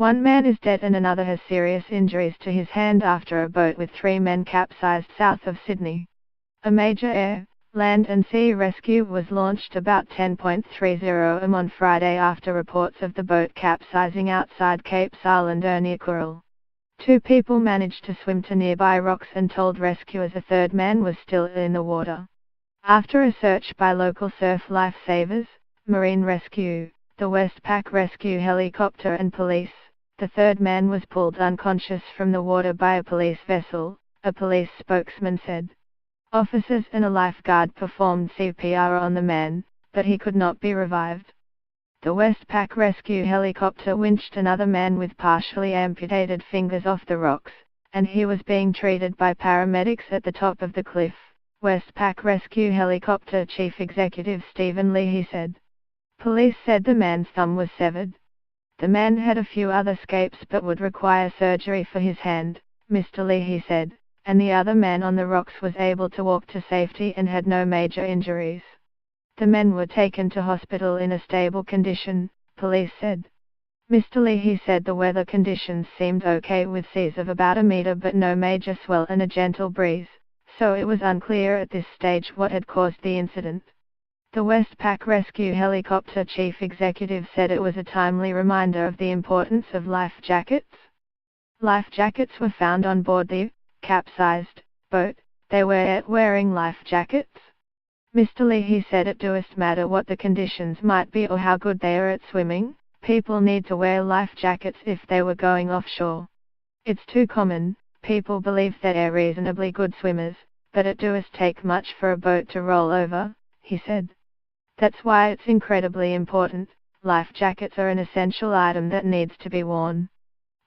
One man is dead and another has serious injuries to his hand after a boat with 3 men capsized south of Sydney. A major air, land and sea rescue was launched about 10:30 am on Friday after reports of the boat capsizing outside Cape's Island near Coral. 2 people managed to swim to nearby rocks and told rescuers a third man was still in the water. After a search by local surf lifesavers, marine rescue, the Westpac rescue helicopter and police, the third man was pulled unconscious from the water by a police vessel, a police spokesman said. Officers and a lifeguard performed CPR on the man, but he could not be revived. The Westpac rescue helicopter winched another man with partially amputated fingers off the rocks, and he was being treated by paramedics at the top of the cliff, Westpac rescue helicopter chief executive Stephen Leahy said. Police said the man's thumb was severed. The man had a few other scrapes but would require surgery for his hand, Mr. Leahy said, and the other man on the rocks was able to walk to safety and had no major injuries. The men were taken to hospital in a stable condition, police said. Mr. Leahy said the weather conditions seemed okay with seas of about a meter but no major swell and a gentle breeze, so it was unclear at this stage what had caused the incident. The Westpac rescue helicopter chief executive said it was a timely reminder of the importance of life jackets. Life jackets were found on board the capsized boat. They were wearing life jackets. Mr. Leahy said it doesn't matter what the conditions might be or how good they are at swimming, people need to wear life jackets if they were going offshore. It's too common, people believe that they're reasonably good swimmers, but it doesn't take much for a boat to roll over, he said. That's why it's incredibly important, life jackets are an essential item that needs to be worn.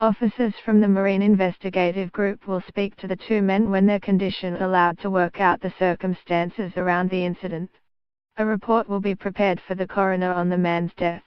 Officers from the Marine Investigative Group will speak to the 2 men when their condition allowed to work out the circumstances around the incident. A report will be prepared for the coroner on the man's death.